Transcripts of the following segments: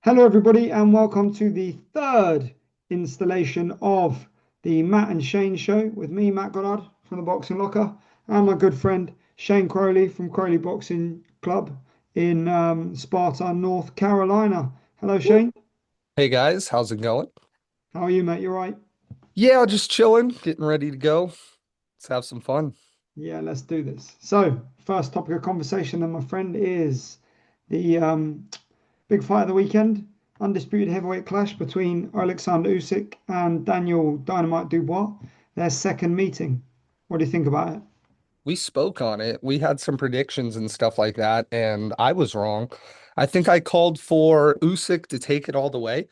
Hello, everybody, and welcome to the third installation of the Matt and Shane show with me, Matt Goddard from the Boxing Locker, and my good friend Shane Crowley from Crowley Boxing Club in Sparta, North Carolina. Hello, Woo. Shane. Hey guys, how's it going? How are you, mate? You are right? Yeah, just chilling, getting ready to go. Let's have some fun. Yeah, let's do this. So, first topic of conversation, then, my friend, is the big fight of the weekend, undisputed heavyweight clash between Alexander Usyk and Daniel Dynamite Dubois, their second meeting. What do you think about it? We spoke on it. We had some predictions and stuff like that, and I was wrong. I think I called for Usyk to take it all the way,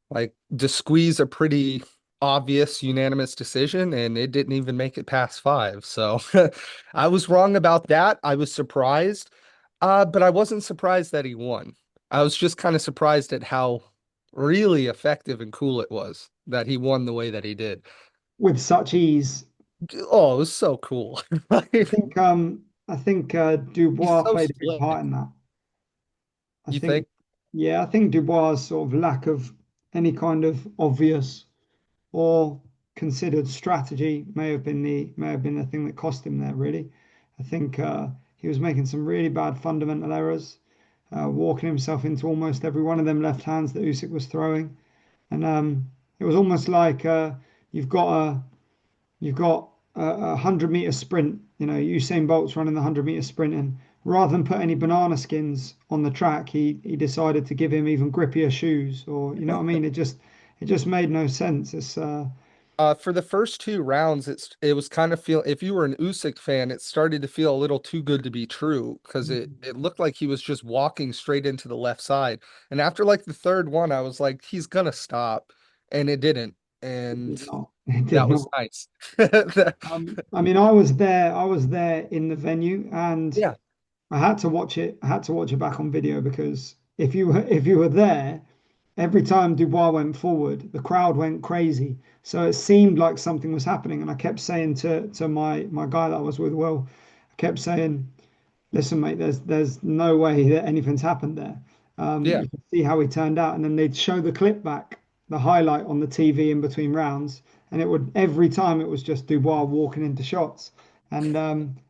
like to squeeze a pretty obvious unanimous decision, and it didn't even make it past five. So I was wrong about that. I was surprised, but I wasn't surprised that he won. I was just kind of surprised at how really effective and cool it was that he won the way that he did. With such ease. Oh, it was so cool. I Like, think he's Dubois so played a big part slick. in that. I You think think? yeah, I think Dubois' sort of lack of any kind of obvious or considered strategy may have been the thing that cost him there, really. I think he was making some really bad fundamental errors, walking himself into almost every one of them left hands that Usyk was throwing. And it was almost like you've got a you've got a 100-meter sprint. You know, Usain Bolt's running the 100-meter sprint, and rather than put any banana skins on the track, he decided to give him even grippier shoes, or you know what I mean? It just made no sense. It's For the first two rounds, it was kind of feel if you were an Usyk fan, it started to feel a little too good to be true because it looked like he was just walking straight into the left side. And after like the third one, I was like, he's gonna stop, and it didn't, It and did not. It did that was not. nice. I mean, I was there. I was there in the venue, and Yeah, I had to watch it. I had to watch it back on video because if you were there, every time Dubois went forward, the crowd went crazy. So it seemed like something was happening, and I kept saying to my guy that I was with, Will, I kept saying, listen, mate, there's no way that anything's happened there. yeah. You can see how he turned out, and then they'd show the clip back, the highlight on the TV in between rounds, and it would every time it was just Dubois walking into shots and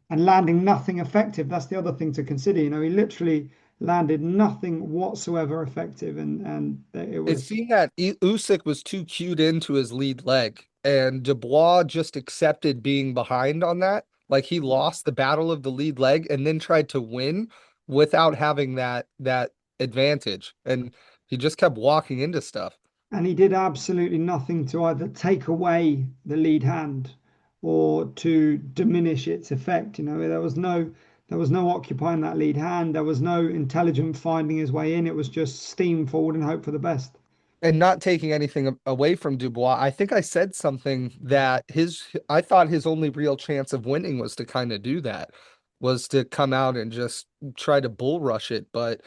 landing nothing effective. That's the other thing to consider. You know, he literally landed nothing whatsoever effective, and it It was seemed that Usyk was too cued into his lead leg, and Dubois just accepted being behind on that. Like he lost the battle of the lead leg and then tried to win without having that advantage. And he just kept walking into stuff. and he did absolutely nothing to either take away the lead hand or to diminish its effect. You know, there was no occupying that lead hand. There was no intelligent finding his way in. It was just steam forward and hope for the best. And not taking anything away from Dubois, I think I said something that I thought his only real chance of winning was to kind of do that, was to come out and just try to bull rush it. But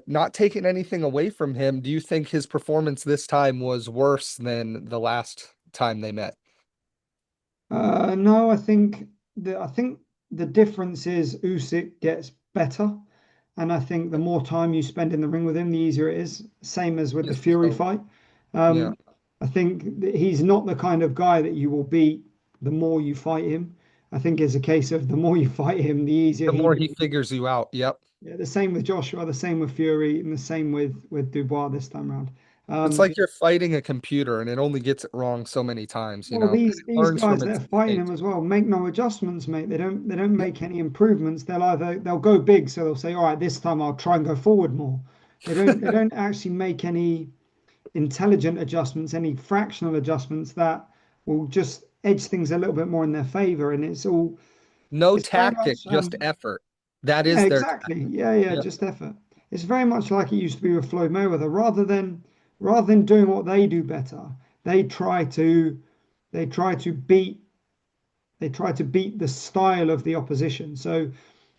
not taking anything away from him, do you think his performance this time was worse than the last time they met? No, I think the difference is Usyk gets better, and I think the more time you spend in the ring with him, the easier it is. Same as with the Yes. Fury So, fight. yeah. I think that he's not the kind of guy that you will beat the more you fight him. I think it's a case of the more you fight him, the easier The he more he becomes. figures you out. Yep. Yeah, the same with Joshua, the same with Fury, and the same with Dubois this time around. It's Um, like you're fighting a computer and it only gets it wrong so many times, you Well, know, these and it these learns guys from that its are fighting him mistakes. as well make no adjustments, mate. They don't Yep. make any improvements. They'll go big, so they'll say, all right, this time I'll try and go forward more. They don't actually make any intelligent adjustments, any fractional adjustments that will just edge things a little bit more in their favor. And No it's very tactic, much just effort. That yeah, is their exactly. tactic. Yeah, Yep. just effort. It's very much like it used to be with Floyd Mayweather. Rather than doing what they do better, they try to they try to beat they try to beat the style of the opposition. So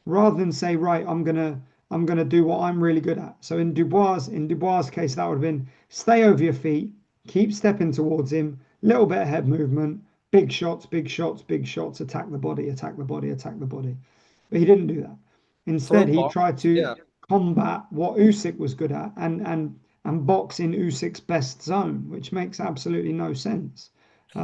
rather than say, right, I'm gonna do what I'm really good at. So in Dubois' case, that would have been stay over your feet, keep stepping towards him, little bit of head movement, big shots, big shots, big shots, attack the body, attack the body, attack the body. But he didn't do that. Throw Instead, he tried bombs. to Yeah. combat what Usyk was good at and box in Usyk's best zone, which makes absolutely no sense.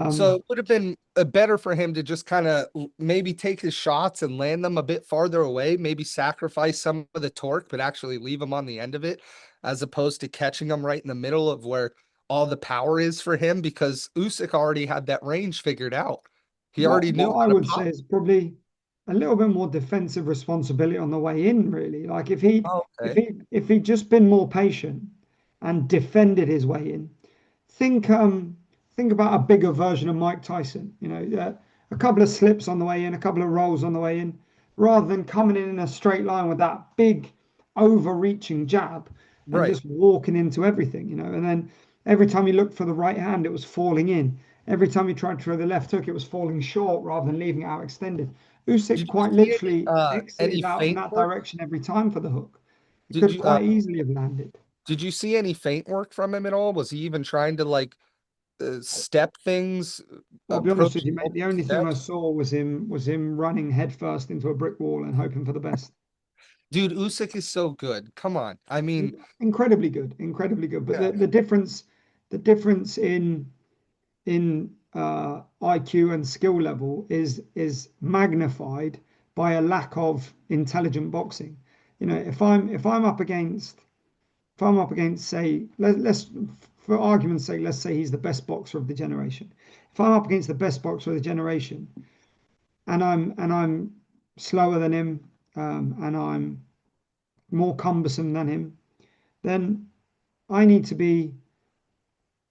So Um, it would have been better for him to just kind of maybe take his shots and land them a bit farther away, maybe sacrifice some of the torque, but actually leave them on the end of it, as opposed to catching them right in the middle of where all the power is for him, because Usyk already had that range figured out. He already knew what I how to would say pop. is probably a little bit more defensive responsibility on the way in, really. Like Oh, if okay. he'd just been more patient and defended his way in, think think about a bigger version of Mike Tyson. A couple of slips on the way in, a couple of rolls on the way in, rather than coming in a straight line with that big overreaching jab and Right. just walking into everything. And then every time you looked for the right hand, it was falling in. Every time you tried to throw the left hook, it was falling short rather than leaving it out extended. Usyk Did you quite see any literally any exited out in feint that work? direction every time for the hook. He Did could you quite easily have landed. did you see any feint work from him at all? Was he even trying to like step things, Well, I'll be honest with approach you, mate. The multiple only thing I steps? saw was him running headfirst into a brick wall and hoping for the best. Dude, Usyk is so good. Come on. I mean, Incredibly good, incredibly good. But yeah, the difference in IQ and skill level is magnified by a lack of intelligent boxing. If I'm up against say let's for argument's sake, let's say he's the best boxer of the generation. If I'm up against the best boxer of the generation and I'm slower than him, and I'm more cumbersome than him, then I need to be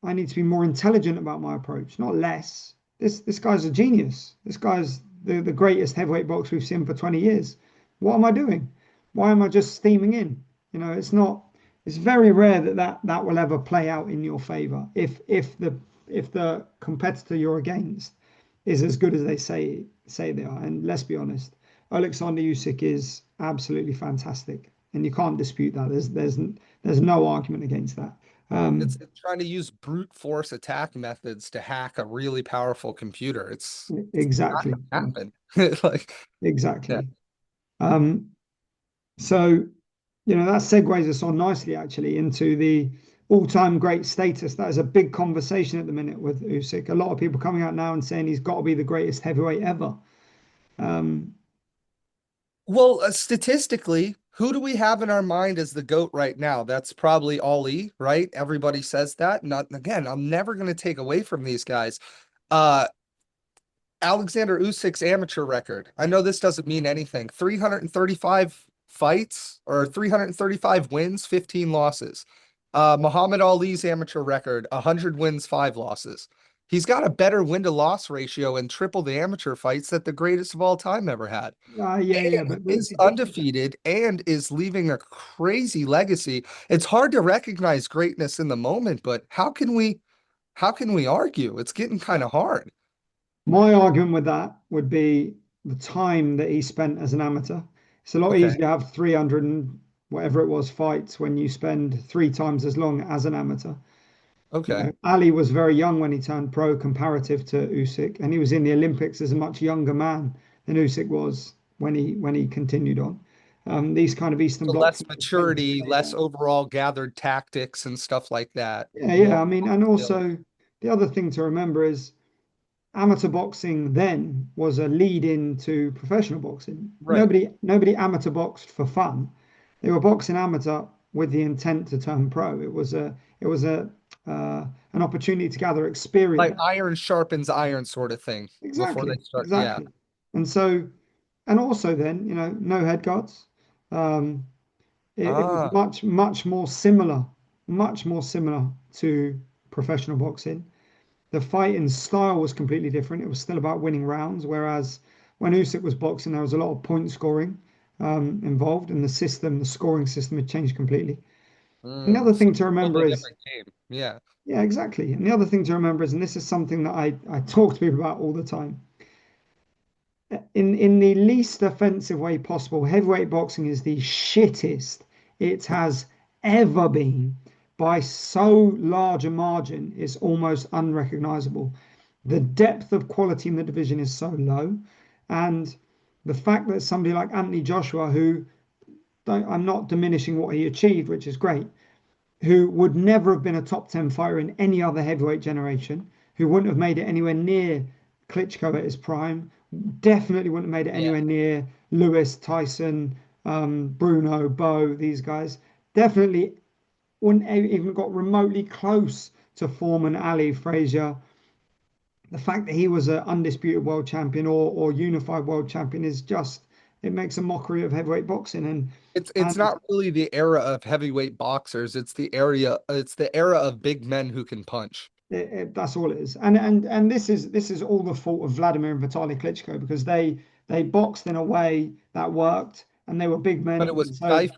I need to be more intelligent about my approach, not less. This guy's a genius. This guy's the greatest heavyweight boxer we've seen for 20 years. What am I doing? Why am I just steaming in? It's not. It's very rare that will ever play out in your favor if the competitor you're against is as good as they say they are. And let's be honest, Alexander Usyk is absolutely fantastic, and you can't dispute that. There's no argument against that. it's Um, trying to use brute force attack methods to hack a really powerful computer. It's not exactly. gonna happen. Like, yeah, Exactly. Um, so, that segues us on nicely actually into the all-time great status. That is a big conversation at the minute with Usyk. A lot of people coming out now and saying he's got to be the greatest heavyweight ever. Um, well, statistically, who do we have in our mind as the GOAT right now? That's probably Ali, right? Everybody says that. Not again, I'm never going to take away from these guys. Uh, Alexander Usyk's amateur record. I know this doesn't mean anything. 335 fights or 335 wins, 15 losses. Muhammad Ali's amateur record, 100 wins, 5 losses. He's got a better win to loss ratio and triple the amateur fights that the greatest of all time ever had, yeah, and is undefeated and is leaving a crazy legacy. It's hard to recognize greatness in the moment, but how can we argue? It's getting kind of hard. my argument with that would be the time that he spent as an amateur. It's a lot Okay. easier to have 300 and whatever it was fights when you spend three times as long as an amateur. Okay. Ali was very young when he turned pro comparative to Usyk, and he was in the Olympics as a much younger man than Usyk was when he continued on. These kind of Eastern So Bloc less fighters tend to maturity, stay less there. overall gathered tactics and stuff like that. Yeah, More yeah. I mean, and skill. also the other thing to remember is amateur boxing then was a lead in to professional boxing. Right. Nobody amateur boxed for fun. They were boxing amateur with the intent to turn pro. It was a an opportunity to gather Like experience. iron sharpens iron sort of thing before they Exactly, start. Yeah. exactly. And so, and also then, no head guards. Um, it was Ah, much more similar to professional boxing. The fighting style was completely different. It was still about winning rounds, whereas when Usyk was boxing, there was a lot of point scoring involved, and the scoring system had changed completely. And the other so thing to remember totally is, different game. Yeah. yeah, exactly. And the other thing to remember is, and this is something that I talk to people about all the time, in the least offensive way possible, heavyweight boxing is the shittest it has ever been by so large a margin, it's almost unrecognizable. The depth of quality in the division is so low, and the fact that somebody like Anthony Joshua, who I'm not diminishing what he achieved, which is great, who would never have been a top 10 fighter in any other heavyweight generation, who wouldn't have made it anywhere near Klitschko at his prime, definitely wouldn't have made it Yeah. anywhere near Lewis, Tyson, Bruno, Bo, these guys. Definitely wouldn't have even got remotely close to Foreman, Ali, Frazier. The fact that he was an undisputed world champion or unified world champion is just, it makes a mockery of heavyweight boxing. It's And not really the era of heavyweight boxers. It's the era of big men who can punch. that's all it is. And this is all the fault of Vladimir and Vitaly Klitschko because they boxed in a way that worked and they were big But it men. was And so stifling.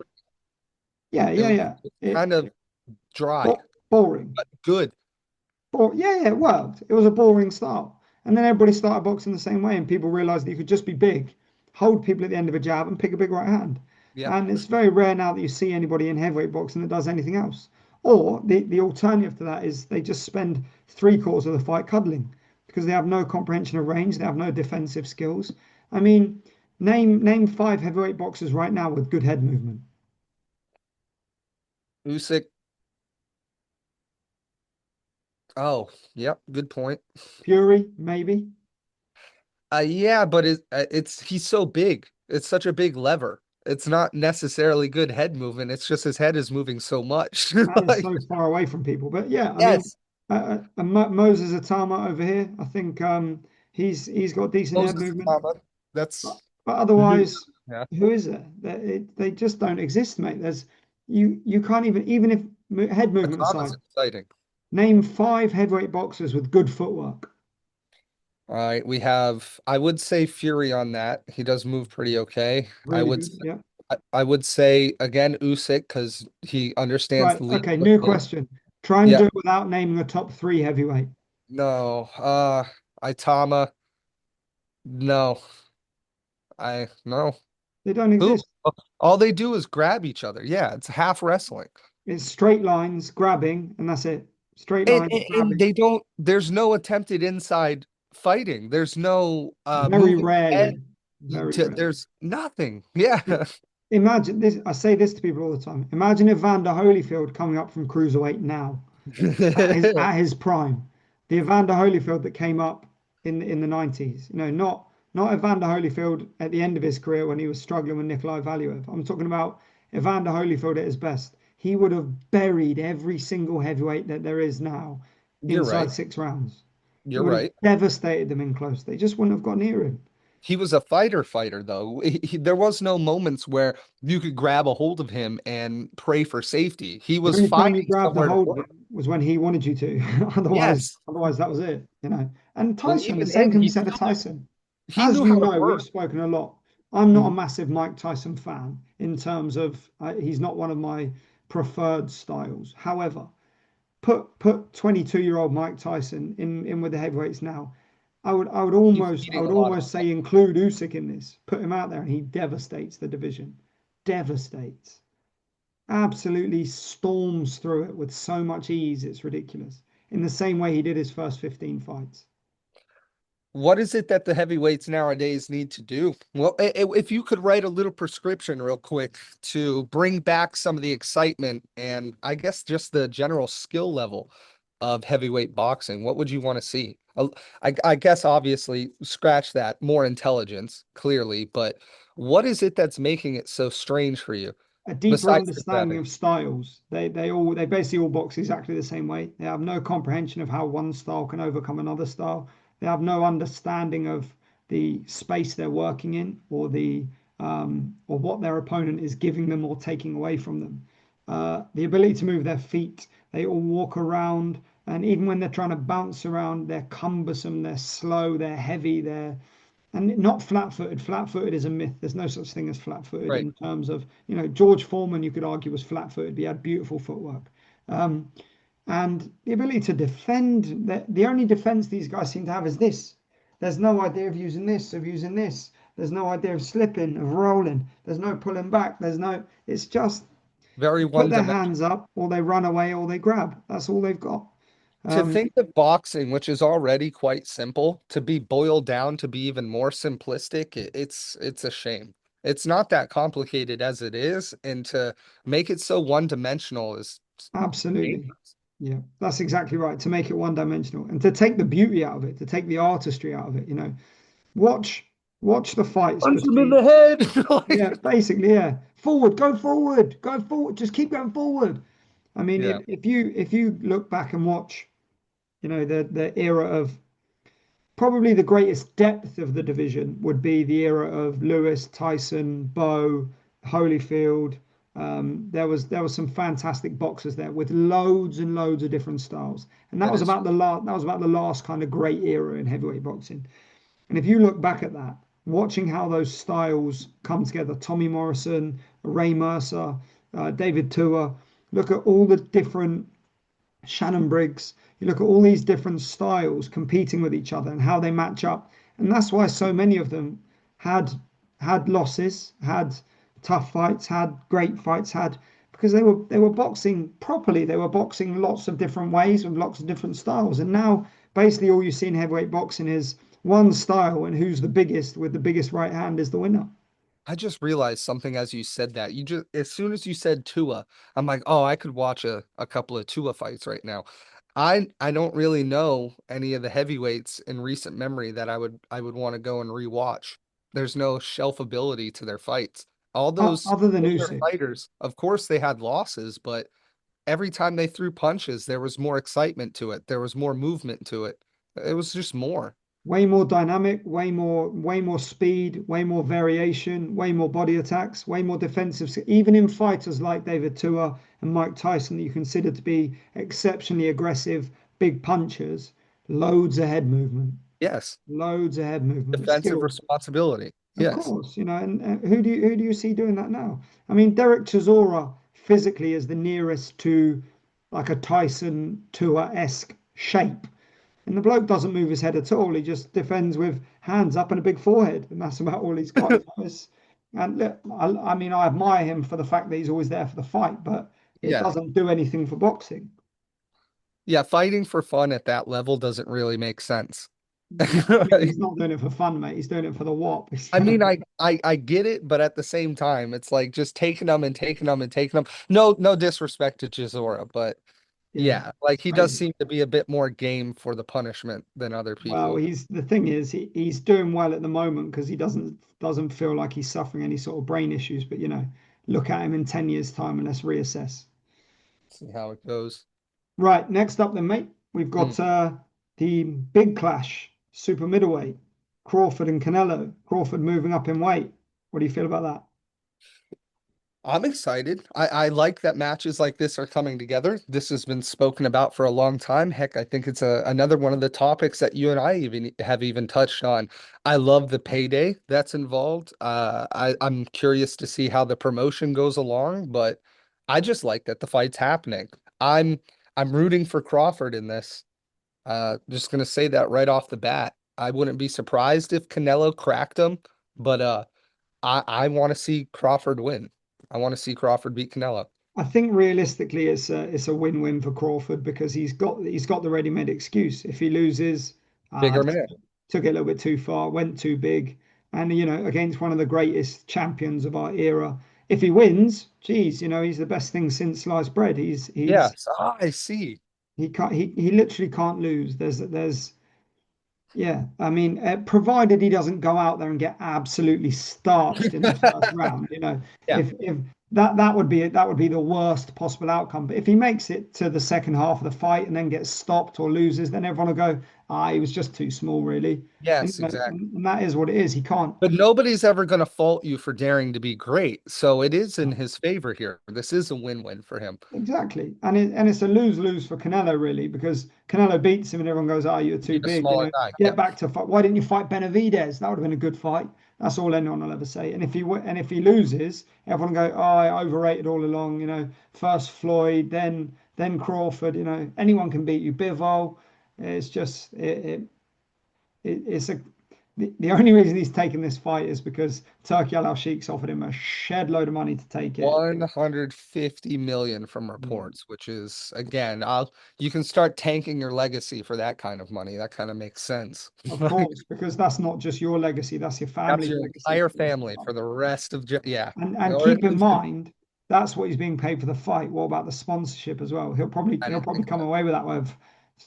yeah, It yeah, was yeah. kind of dry, Boring. but good. Yeah, yeah, it worked. It was a boring start. And then everybody started boxing the same way, and people realized that you could just be big, hold people at the end of a jab, and pick a big right hand. Yep. And it's very rare now that you see anybody in heavyweight boxing that does anything else. Or the alternative to that is they just spend three-quarters of the fight cuddling because they have no comprehension of range, they have no defensive skills. I mean, name five heavyweight boxers right now with good head movement. Usyk. Oh, yep. Good point. Fury, maybe. Yeah, but it's he's so big. It's such a big lever. It's not necessarily good head movement. It's just his head is moving so much. And it's Like, so far away from people. But yeah, I mean, yes, Moses Atama over here, I think he's got decent head Moses movement. Alaba. But, That's but new. otherwise, Yeah, who is there? They just don't exist, mate. You can't even if head movement Atama's aside, exciting. name five heavyweight boxers with good footwork. All right, we have. I would say Fury on that. He does move pretty okay. Really good. Yeah. I would say again Usyk because he understands Right. the lead Okay. foot New game. question. Try and Yeah, do it without naming a top three heavyweight. no. Itama. No. I no. They don't Who? exist. All they do is grab each other. Yeah, it's half wrestling. It's straight lines, grabbing, and that's it. Straight And, lines, and and grabbing. they don't, there's no attempted inside fighting. There's no Very moving head rarely. Very to, rarely. there's nothing. Yeah. Imagine this. I say this to people all the time. Imagine Evander Holyfield coming up from cruiserweight now, at his prime. The Evander Holyfield that came up in the 90s. Not Evander Holyfield at the end of his career when he was struggling with Nikolai Valuev. I'm talking about Evander Holyfield at his best. He would have buried every single heavyweight that there is now You're inside right. 6 rounds. He You're would have right. devastated them in close. They just wouldn't have got near him. He was a fighter though. There was no moments where you could grab a hold of him and pray for safety. He The was only time you finding grabbed a somewhere to hold of work. him was when he wanted you to. Otherwise, Yes. otherwise that was it. And And Tyson, the even same then, can be said of Tyson. he As knew you how to know, we've work. spoken a lot. I'm not a Mhm. massive Mike Tyson fan in terms of he's not one of my preferred styles. However, put 22-year-old Mike Tyson in with the heavyweights now. He's I beating would a lot of almost say include Usyk in this. Put him out there and he devastates the division. Devastates. Absolutely storms through it with so much ease, it's ridiculous. In the same way he did his first 15 fights. What is it that the heavyweights nowadays need to do? Well, if you could write a little prescription real quick to bring back some of the excitement and I guess just the general skill level of heavyweight boxing, what would you want to see? I guess obviously scratch that, more intelligence, clearly, but what is it that's making it so strange for you A deeper besides the understanding grabbing? of styles. They basically all box exactly the same way. They have no comprehension of how one style can overcome another style. They have no understanding of the space they're working in or what their opponent is giving them or taking away from them. The ability to move their feet. They all walk around, and even when they're trying to bounce around, they're cumbersome, they're slow, they're heavy, they're and not flat-footed. Flat-footed is a myth. There's no such thing as flat-footed Right. in terms of, George Foreman, you could argue was flat-footed, but he had beautiful footwork. Um, and the ability to defend, the only defense these guys seem to have is this. There's no idea of using this, of using this. There's no idea of slipping, of rolling. There's no pulling back. It's just Very put their one-dimensional. hands up or they run away or they grab. That's all they've got. To Um, think of boxing, which is already quite simple, to be boiled down to be even more simplistic, it's a shame. It's not that complicated as it is, and to make it so one-dimensional is Absolutely. dangerous. Yeah, that's exactly right. To make it one dimensional and to take the beauty out of it, to take the artistry out of it, watch watch the fights Punch him in between the head. yeah, Like, basically, yeah. Forward, go forward, just keep going forward. I mean, yeah, if you look back and watch, the era of probably the greatest depth of the division would be the era of Lewis, Tyson, Bowe, Holyfield. There was some fantastic boxers there with loads and loads of different styles, and that that was is about the last. That was about the last kind of great era in heavyweight boxing. And if you look back at that, watching how those styles come together, Tommy Morrison, Ray Mercer, David Tua, look at all the different Shannon Briggs. You look at all these different styles competing with each other and how they match up. And that's why so many of them had had losses, had tough fights, had great fights, had because they were boxing properly. They were boxing lots of different ways with lots of different styles. And now basically all you see in heavyweight boxing is one style and who's the biggest with the biggest right hand is the winner. I just realized something as you said that. You just as soon as you said Tua, I'm like, oh, I could watch a couple of Tua fights right now. I don't really know any of the heavyweights in recent memory that I would want to go and rewatch. There's no shelf ability to their fights. All those Other than older Usyk. fighters, of course they had losses, but every time they threw punches, there was more excitement to it. There was more movement to it. It was just more. Way more dynamic, way more speed, way more variation, way more body attacks, way more defensive. Even in fighters like David Tua and Mike Tyson that you consider to be exceptionally aggressive, big punchers, loads of head movement, Yes. loads of head movement, Defensive skill. responsibility. Of Yes. course, and who do you see doing that now? I mean, Derek Chisora physically is the nearest to like a Tyson Tua-esque shape. And the bloke doesn't move his head at all. He just defends with hands up and a big forehead, and that's about all he's got. And look, I mean, I admire him for the fact that he's always there for the fight, but it Yeah. doesn't do anything for boxing. Yeah, fighting for fun at that level doesn't really make sense. No, I mean, he's not doing it for fun, mate. He's doing it for the whop. He's I trying mean, to, I get it, but at the same time, it's like just taking them and taking them and taking them. No disrespect to Chisora, but yeah, yeah, like it's he does crazy. seem to be a bit more game for the punishment than other Well, people. he's the thing is he's doing well at the moment because he doesn't feel like he's suffering any sort of brain issues. But look at him in 10 years' time and let's reassess. See how it goes. Right, next up then, mate, we've Mm. got the big clash, super middleweight, Crawford and Canelo. Crawford moving up in weight. What do you feel about that? I'm excited. I like that matches like this are coming together. This has been spoken about for a long time. Heck, I think it's another one of the topics that you and I even touched on. I love the payday that's involved. I'm curious to see how the promotion goes along, but I just like that the fight's happening. I'm I'm rooting for Crawford in this. Just gonna say that right off the bat. I wouldn't be surprised if Canelo cracked him, but I want to see Crawford win. I want to see Crawford beat Canelo. I think realistically, it's a win-win for Crawford because he's got the ready-made excuse. If he loses, Bigger took man. took it a little bit too far, went too big, and against one of the greatest champions of our era. If he wins, geez, he's the best thing since sliced bread. Yes, I see. He can't he literally can't lose. There's Yeah, I mean, provided he doesn't go out there and get absolutely starched in the first round, Yeah. if that would be the worst possible outcome. But if he makes it to the second half of the fight and then gets stopped or loses, then everyone will go, he was just too small, really. And, Yes, exactly. and that is what it is. He can't. But nobody's ever going to fault you for daring to be great. So it is in his favor here. This is a win-win for him. Exactly. And it's a lose-lose for Canelo, really, because Canelo beats him and everyone goes, you're too Beat a big, smaller guy. get Yep. back to fight. Why didn't you fight Benavidez? That would have been a good fight. That's all anyone will ever say. And if he loses, everyone will go, I overrated all along, first Floyd, then Crawford, anyone can beat you. Bivol. It's just it's a the only reason he's taking this fight is because Turkey Al Sheikh's offered him a shed load of money to take it. 150 million from Yeah. reports, which is again, I'll you can start tanking your legacy for that kind of money. That kind of makes sense. Of Like, course, because that's not just your legacy, that's your that's family's your legacy entire for this family fight. for the rest of yeah, And or at keep in least mind, that's what he's being paid for the fight. What about the sponsorship as well? I He'll didn't probably think of come that. away with that with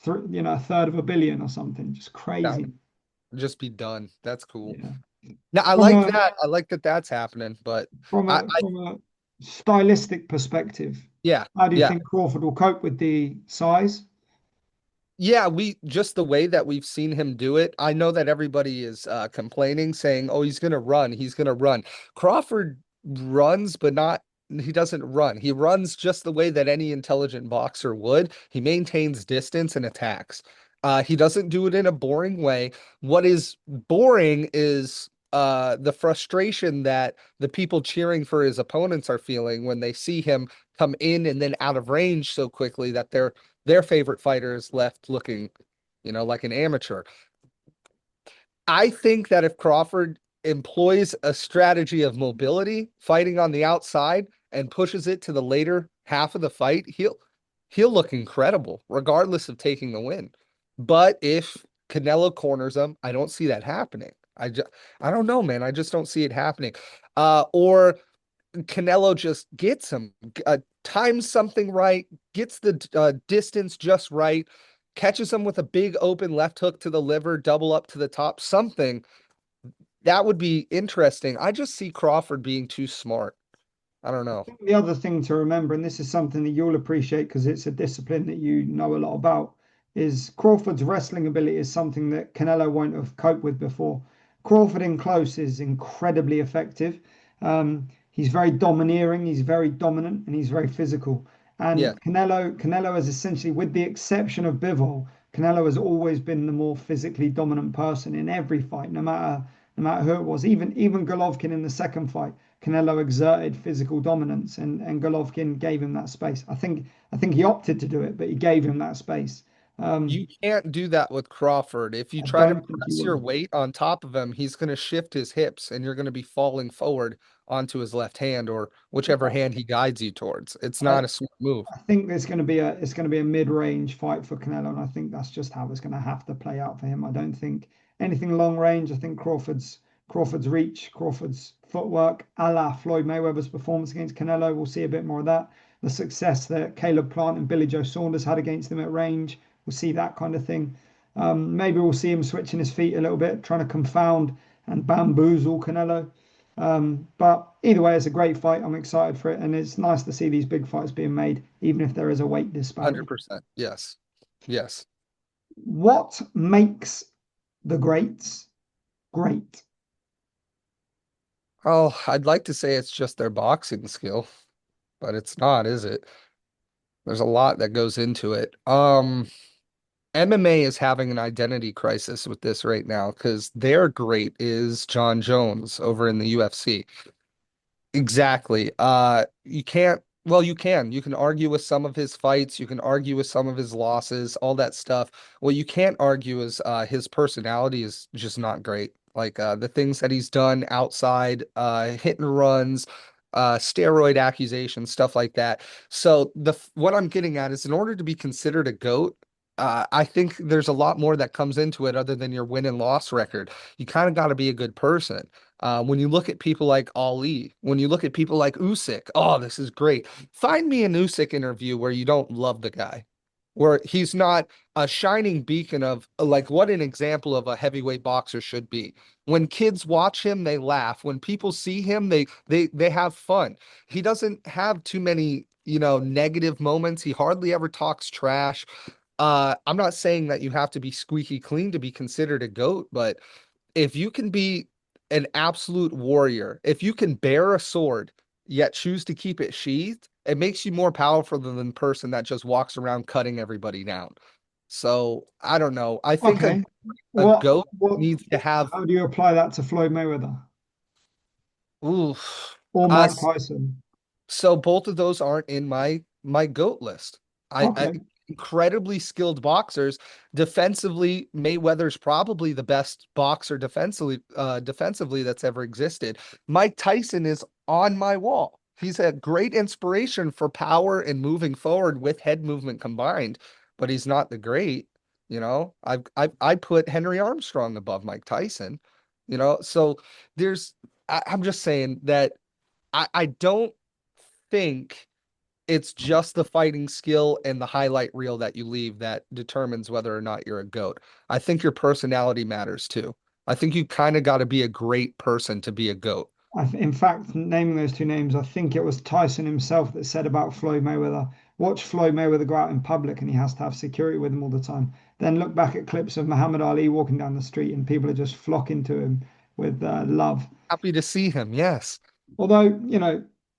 a third of a billion or something. Just That crazy. would just be done. That's cool. Yeah. Now I From like a that. I like that that's happening, but I from a stylistic perspective, yeah, how do you yeah. think Crawford will cope with the size? Yeah, we just the way that we've seen him do it. I know that everybody is complaining, saying, "Oh, he's gonna run. He's gonna run." Crawford runs, but not. He doesn't run. He runs just the way that any intelligent boxer would. He maintains distance and attacks. He doesn't do it in a boring way. What is boring is the frustration that the people cheering for his opponents are feeling when they see him come in and then out of range so quickly that their favorite fighter is left looking, like an amateur. I think that if Crawford employs a strategy of mobility, fighting on the outside, and pushes it to the later half of the fight, he'll look incredible, regardless of taking the win. But if Canelo corners him, I don't see that happening. I don't know, man. I just don't see it happening. Or Canelo just gets him, times something right, gets the distance just right, catches him with a big open left hook to the liver, double up to the top, something that would be interesting. I just see Crawford being too smart. I don't know. The other thing to remember, and this is something that you'll appreciate because it's a discipline that you know a lot about, is Crawford's wrestling ability is something that Canelo won't have coped with before. Crawford in close is incredibly effective. He's very domineering, he's very dominant, and he's very physical. Yeah, And Canelo is essentially, with the exception of Bivol, Canelo has always been the more physically dominant person in every fight, no matter who it was. Even Golovkin in the second fight. Canelo exerted physical dominance, and Golovkin gave him that space. I think he opted to do it, but he gave him that space. Um, you can't do that with Crawford. If you I try to don't think he press your will. weight on top of him, he's going to shift his hips and you're going to be falling forward onto his left hand or whichever hand he guides you towards. It's I, not a smart move. I think there's going to be a it's going to be a mid-range fight for Canelo, and I think that's just how it's going to have to play out for him. I don't think anything long range. I think Crawford's reach, Crawford's footwork, a la Floyd Mayweather's performance against Canelo. We'll see a bit more of that. The success that Caleb Plant and Billy Joe Saunders had against him at range. We'll see that kind of thing. Maybe we'll see him switching his feet a little bit, trying to confound and bamboozle Canelo. But either way, it's a great fight. I'm excited for it, and it's nice to see these big fights being made, even if there is a weight disparity. 100%. Yes. Yes. What makes the greats great? Oh, I'd like to say it's just their boxing skill, but it's not, is it? There's a lot that goes into it. MMA is having an identity crisis with this right now because their great is John Jones over in the UFC. Exactly. You can't, well, you can. You can argue with some of his fights, you can argue with some of his losses, all that stuff. What you can't argue is his personality is just not great. Like the things that he's done outside, hit and runs, steroid accusations, stuff like that. So what I'm getting at is in order to be considered a GOAT, I think there's a lot more that comes into it other than your win and loss record. You kind of got to be a good person. When you look at people like Ali, when you look at people like Usyk, oh, this is great. Find me an Usyk interview where you don't love the guy, where he's not a shining beacon of like what an example of a heavyweight boxer should be. When kids watch him, they laugh. When people see him, they have fun. He doesn't have too many, negative moments. He hardly ever talks trash. I'm not saying that you have to be squeaky clean to be considered a GOAT, but if you can be an absolute warrior, if you can bear a sword yet choose to keep it sheathed, it makes you more powerful than the person that just walks around cutting everybody down. So I don't know. I think a, Okay, a GOAT what? needs to have, How do you apply that to Floyd Mayweather oof. or Mike Us. Tyson? So both of those aren't in my GOAT list. I Okay, incredibly skilled boxers. Defensively, Mayweather's probably the best boxer defensively that's ever existed. Mike Tyson is on my wall. He's a great inspiration for power and moving forward with head movement combined, but he's not the great. I put Henry Armstrong above Mike Tyson. So I'm just saying that I don't think it's just the fighting skill and the highlight reel that you leave that determines whether or not you're a GOAT. I think your personality matters too. I think you kind of got to be a great person to be a GOAT. In fact, naming those two names, I think it was Tyson himself that said about Floyd Mayweather, watch Floyd Mayweather go out in public and he has to have security with him all the time. Then look back at clips of Muhammad Ali walking down the street and people are just flocking to him with love. Happy to see him. Yes. Although,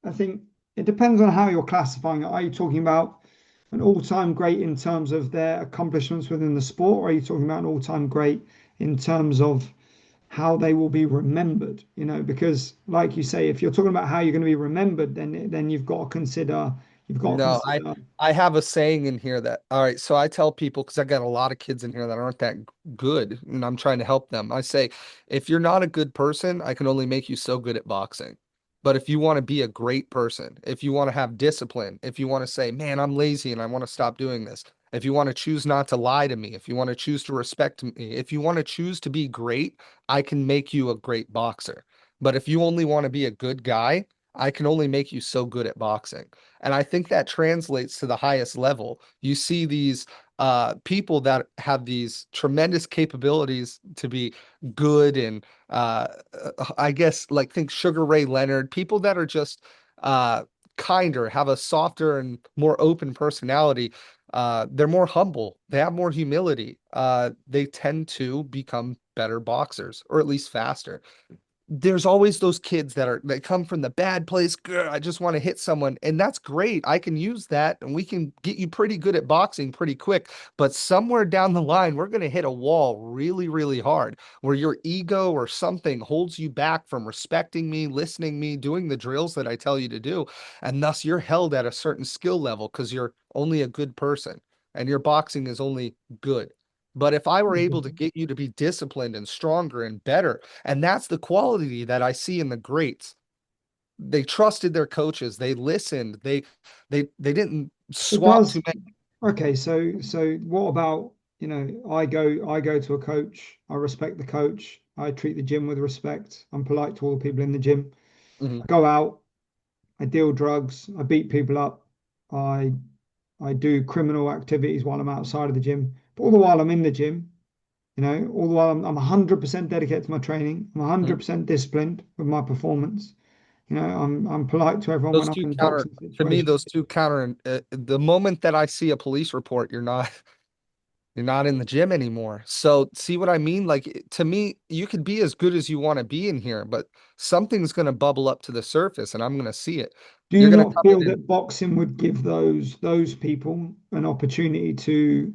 I think it depends on how you're classifying it. Are you talking about an all-time great in terms of their accomplishments within the sport, or are you talking about an all-time great in terms of how they will be remembered? Because like you say, if you're talking about how you're going to be remembered, then you've got to No, I consider. I have a saying in here that all right, so I tell people because I got a lot of kids in here that aren't that good and I'm trying to help them. I say, if you're not a good person, I can only make you so good at boxing. But if you want to be a great person, if you want to have discipline, if you want to say, man, I'm lazy and I want to stop doing this, if you want to choose not to lie to me, if you want to choose to respect me, if you want to choose to be great, I can make you a great boxer. But if you only want to be a good guy, I can only make you so good at boxing. And I think that translates to the highest level. You see these people that have these tremendous capabilities to be good and I guess like think Sugar Ray Leonard, people that are just uh, kinder, have a softer and more open personality. They're more humble. They have more humility. They tend to become better boxers, or at least faster. There's always those kids that come from the bad place. "Grr, I just want to hit someone." And that's great. I can use that and we can get you pretty good at boxing pretty quick. But somewhere down the line, we're going to hit a wall really, really hard where your ego or something holds you back from respecting me, listening me, doing the drills that I tell you to do. And thus you're held at a certain skill level because you're only a good person and your boxing is only good. But if I were able to get you to be disciplined and stronger and better, and that's the quality that I see in the greats. They trusted their coaches. They listened. They didn't It swat does. too many. Okay, so what about, I go to a coach, I respect the coach, I treat the gym with respect, I'm polite to all the people in the gym. Mhm. I go out, I deal drugs, I beat people up, I I do criminal activities while I'm outside of the gym. But all the while I'm in the gym, all the while I'm 100% dedicated to my training. I'm Mhm. 100% disciplined with my performance. I'm polite to everyone when Those I'm two in counter boxing to me. situations. Those two counter. The moment that I see a police report, you're not in the gym anymore. So see what I mean? Like to me, you could be as good as you want to be in here, but something's going to bubble up to the surface, and I'm going to see it. Do You're you going to not come feel in and that boxing would give those people an opportunity to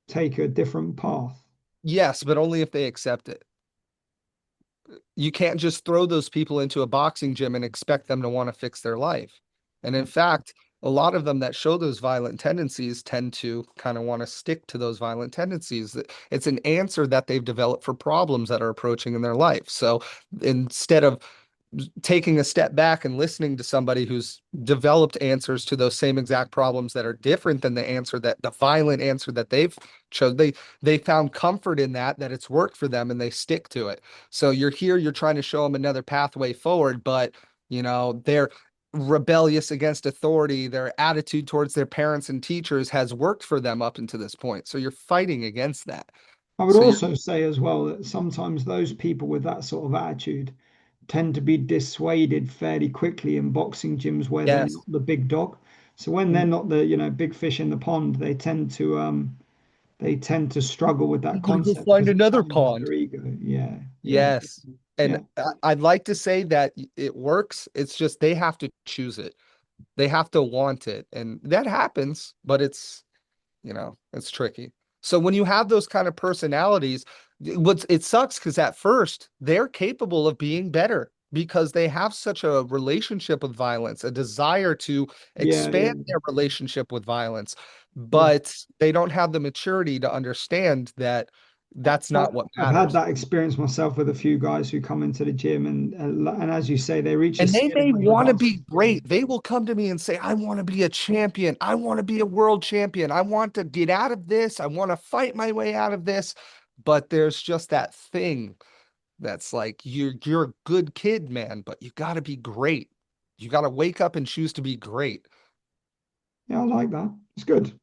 take a different path? yes, but only if they accept it. You can't just throw those people into a boxing gym and expect them to want to fix their life. And in fact, a lot of them that show those violent tendencies tend to kind of want to stick to those violent tendencies. It's an answer that they've developed for problems that are approaching in their life. So instead of taking a step back and listening to somebody who's developed answers to those same exact problems that are different than the violent answer that they've chose, they found comfort in that it's worked for them and they stick to it. So you're here, you're trying to show them another pathway forward, but they're rebellious against authority. Their attitude towards their parents and teachers has worked for them up until this point, so you're fighting against that. I would So you're also say as well that sometimes those people with that sort of attitude tend to be dissuaded fairly quickly in boxing gyms where they're yes. not the big dog. So when they're not the, big fish in the pond, they tend to struggle with that I'm gonna go concept find because it another challenges pond. their ego. Yeah, yeah, Yes. And yeah. I'd like to say that it works. It's just they have to choose it. They have to want it. And that happens, but it's tricky. So when you have those kind of personalities, it sucks because at first they're capable of being better. because they have such a relationship with violence, a desire to Yeah, yeah, expand their relationship with violence, yeah. but they don't have the maturity to understand that that's I, not what I've had matters. that experience myself with a few guys who come into the gym, and as you say, they reach a And they may ceiling with want to regards to be fitness. great. They will come to me and say, I want to be a champion. I want to be a world champion. I want to get out of this. I want to fight my way out of this. But there's just that thing that's like you're a good kid, man, but you got to be great. You got to wake up and choose to be great. Yeah, I like that. It's good.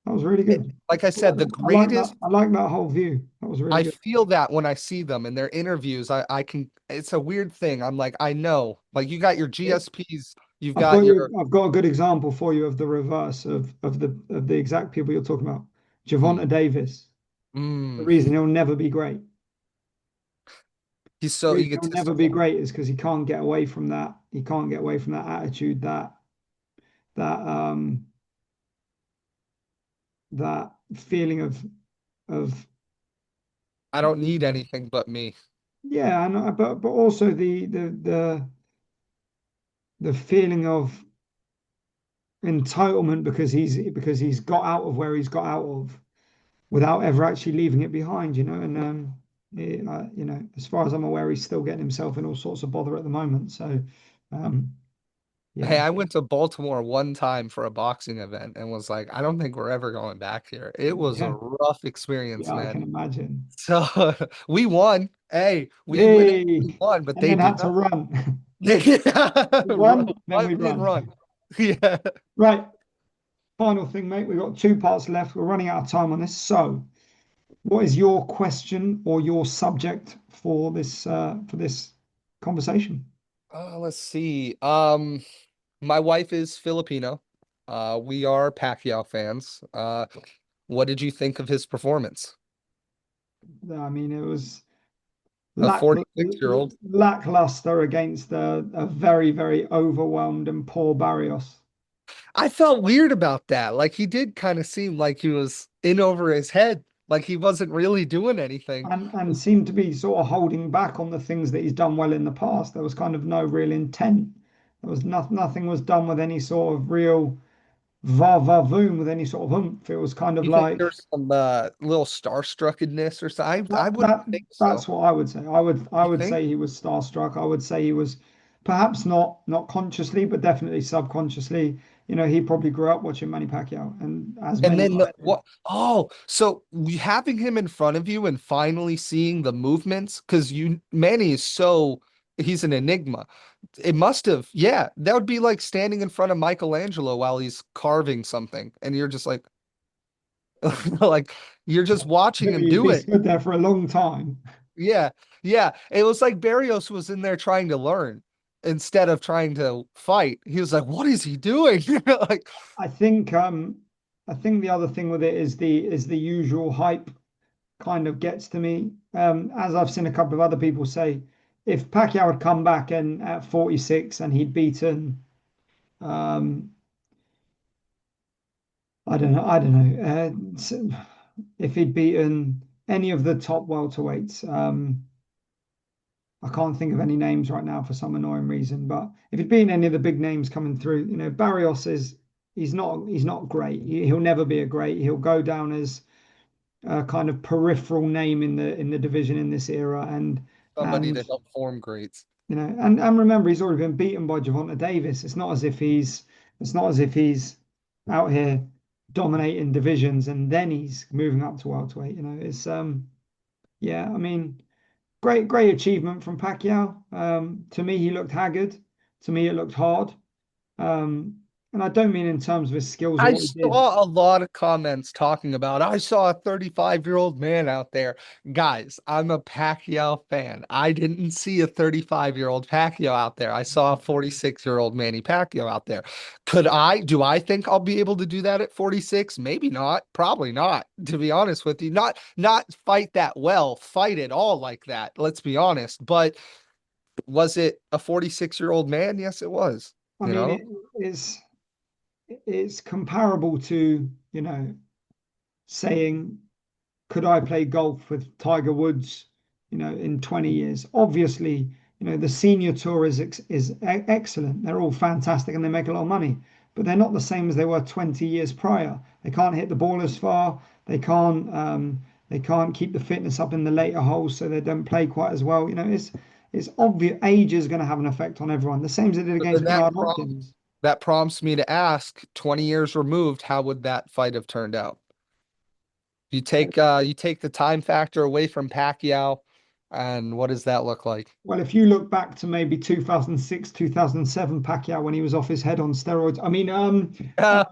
That was really good. Like I said, the I like that. greatest, I like that whole view. That was really I good. feel that when I see them in their interviews, I can, it's a weird thing. I'm like, I know, like you got your GSPs, you've I've got got you. your, I've got a good example for you of the reverse of the exact people you're talking about. hmm, Javonta Davis. The mm, reason he'll never be great. he's The so reason he'll never be egotistical. great is because he can't get away from that. He can't get away from that attitude, that that feeling of I don't need anything but me. yeah, and but also the feeling of entitlement because he's got out of where he's got out of without ever actually leaving it behind, and as far as I'm aware, he's still getting himself in all sorts of bother at the moment. So, um, Hey, yeah, I went to Baltimore one time for a boxing event and was like, I don't think we're ever going back here. It was a yeah, rough experience, yeah, I man. can imagine. So we won. Hey, Yay! we won, but And they then did had to not. run. Yeah, We run, then we What didn't run. run? Yeah. Right, final thing, mate. We've got two parts left. We're running out of time on this. So, what is your question or your subject for this conversation? Let's see. My wife is Filipino. We are Pacquiao fans. What did you think of his performance? I mean, it was A lack 46-year-old. lackluster against a very, very overwhelmed and poor Barrios, I felt weird about that. Like he did kind of seem like he was in over his head, like he wasn't really doing anything. and seemed to be sort of holding back on the things that he's done well in the past. There was kind of no real intent. There was nothing was done with any sort of real va va voom with any sort of oomph. It was kind of You think like there's some little starstruckedness or something? I that wouldn't that think that's so. what I would say. I You would think? say he was starstruck. I would say he was perhaps not consciously, but definitely subconsciously. He probably grew up watching Manny Pacquiao, and as And many then guys did. what? Oh, so having him in front of you and finally seeing the movements, because Manny is so he's an enigma. It must have, yeah, that would be like standing in front of Michelangelo while he's carving something, and you're just like, like you're just watching him You'd do be it. stood there for a long time. Yeah, yeah. It was like Barrios was in there trying to learn instead of trying to fight. He was like, "What is he doing?" Like, I think the other thing with it is the usual hype kind of gets to me. As I've seen a couple of other people say, if Pacquiao had come back and at 46 and he'd beaten um, I don't know. If he'd beaten any of the top welterweights, I can't think of any names right now for some annoying reason. But if he'd beaten any of the big names coming through, Barrios is he's not great. He'll never be a great. He'll go down as a kind of peripheral name in the division in this era. And somebody and to help form greats. and remember, he's already been beaten by Gervonta Davis. It's not as if he's out here dominating divisions and then he's moving up to welterweight. It's yeah. I mean, great achievement from Pacquiao. To me, he looked haggard. To me, it looked hard. Um, and I don't mean in terms of his skills or I what he did. saw a lot of comments talking about, I saw a 35-year-old man out there. Guys, I'm a Pacquiao fan. I didn't see a 35-year-old Pacquiao out there. I saw a 46-year-old Manny Pacquiao out there. Do I think I'll be able to do that at 46? Maybe not. Probably not, to be honest with you. Not fight that well, fight it all like that. Let's be honest. But was it a 46-year-old man? Yes, it was, I you mean, know? it's comparable to saying, could I play golf with Tiger Woods, in 20 years? Obviously, The senior tour is excellent. They're all fantastic and they make a lot of money, but they're not the same as they were 20 years prior. They can't hit the ball as far. They can't keep the fitness up in the later holes, so they don't play quite as well. It's obvious age is going to have an effect on everyone, the same as it did But then against Bernard Hopkins. that prompts me to ask, 20 years removed, how would that fight have turned out? You take the time factor away from Pacquiao, and what does that look like? Well, if you look back to maybe 2006, 2007 Pacquiao when he was off his head on steroids. I mean, uh, Uh,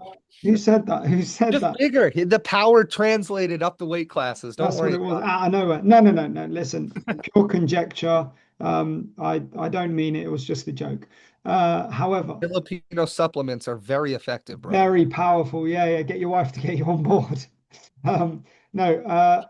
who said that? Who said just that? bigger. The power translated up the weight classes. Don't That's what worry it was about out of nowhere. No, no, no, no. Listen, pure conjecture. I don't mean it. It was just a joke. However, it. Filipino supplements are very effective, brother. very powerful. Yeah, yeah. Get your wife to get you on board. No,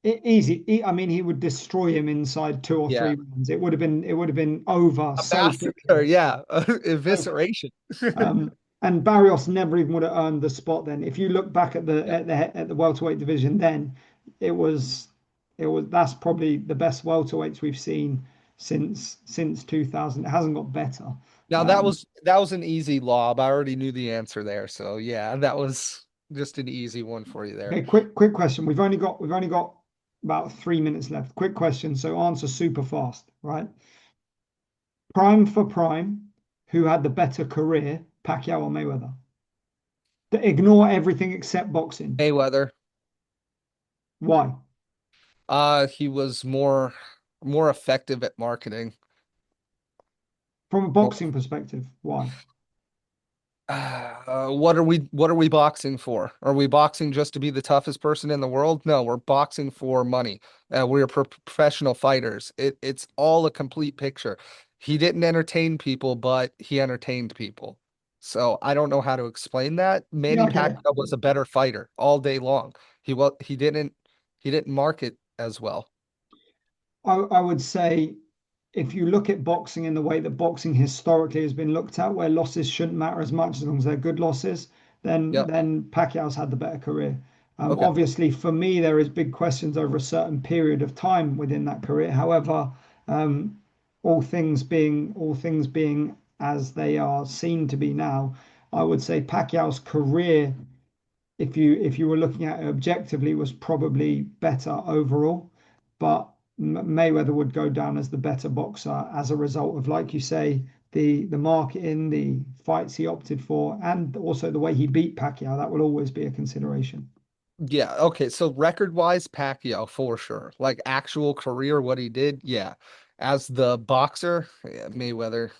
easy. I mean, he would destroy him inside 2 or 3 Yeah. rounds. It would have been over A so massacre, quickly. yeah. So Evisceration. Um, and Barrios never even would have earned the spot then. If you look back at the Yeah. at the welterweight division, then it was that's probably the best welterweights we've seen since 2000. It hasn't got better. Now Um, that was an easy lob. I already knew the answer there. So yeah, that was just an easy one for you there. okay, quick question. We've only got about 3 minutes left. Quick question. So answer super fast, right? Prime for prime, who had the better career, Pacquiao or Mayweather? Ignore everything except boxing. Mayweather. Why? He was more effective at marketing. From a Well, boxing perspective, why? what are we boxing for? Are we boxing just to be the toughest person in the world? No, we're boxing for money. We're professional fighters. It's all a complete picture. He didn't entertain people, but he entertained people. So I don't know how to explain that. Yeah, Manny I get it. Pacquiao was a better fighter all day long. He didn't market as well. I would say if you look at boxing in the way that boxing historically has been looked at, where losses shouldn't matter as much as long as they're good losses, then Yep. then Pacquiao's had the better career. Okay. Obviously, for me, there is big questions over a certain period of time within that career. However, um, all things being as they are seen to be now, I would say Pacquiao's career, if you were looking at it objectively, was probably better overall. But Mayweather would go down as the better boxer as a result of, like you say, the marketing, the fights he opted for, and also the way he beat Pacquiao. That will always be a consideration. Yeah, okay. So record-wise, Pacquiao for sure. Like actual career, what he did, yeah. As the boxer, yeah, Mayweather,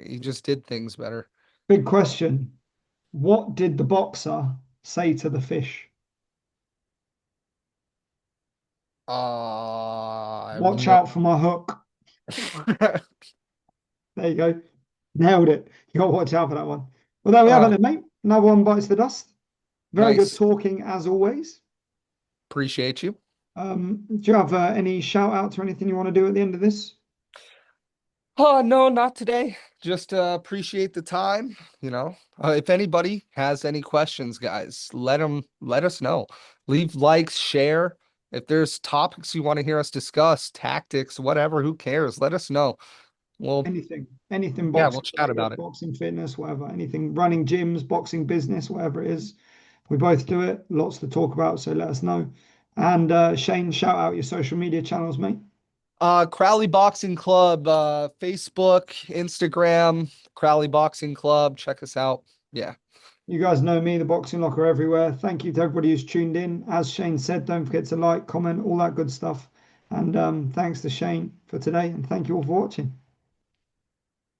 he just did things better. Big question. What did the boxer say to the fish? I have Watch no. out for my hook. There you go. Nailed it. You got to watch out for that one. Well, there we have it Uh, then, mate. Another one bites the dust. Very good nice. talking as always. Appreciate you. Do you have any shout outs or anything you want to do at the end of this? Oh, no, not today. Just appreciate the time, you know. If anybody has any questions, guys, let us know. Leave likes, share. If there's topics you want to hear us discuss, tactics, whatever, who cares? Let us know. Well, Anything yeah, we'll boxing chat about related, it. boxing fitness, whatever, anything running gyms, boxing business, whatever it is. We both do it. Lots to talk about, so let us know. And Shane, shout out your social media channels, mate. Crowley Boxing Club, Facebook, Instagram, Crowley Boxing Club. Check us out. Yeah. You guys know me, the Boxing Locker everywhere. Thank you to everybody who's tuned in. As Shane said, don't forget to like, comment, all that good stuff. And thanks to Shane for today, and thank you all for watching.